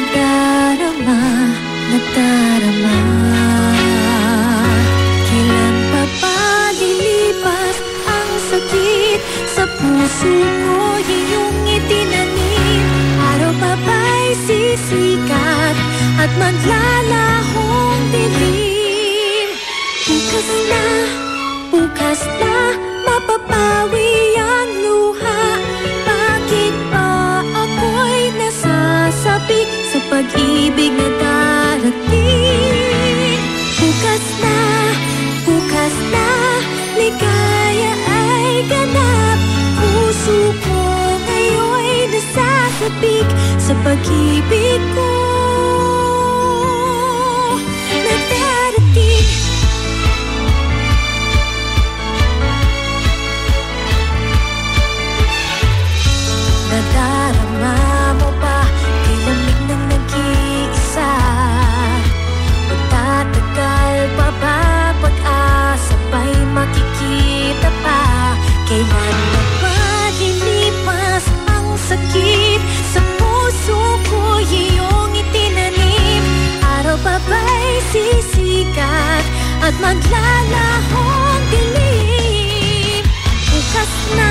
nadarama, nadarama. Kailan pa ba lilipas ang sakit sa puso ko? Iyong itinanim. Araw pa ba'y sisikat at maglalahong dilim? Bukas na mapapawi ang luha. Bakit pa ako'y nasasabik sa pag-ibig na darating? Bukas na, ligaya ay ganap. Puso ko ngayon'y nasasabik sa pag-ibig ko na darating. Nadarama mo ba kay lamig ng nag-iisa? Magtatagal pa ba pag-asa ba'y makikita pa? Kailan na ba lilipas ang sakit sa puso ko? Iyong itinanim. Araw pa ba'y sisikat at maglalahong dilim? Bukas na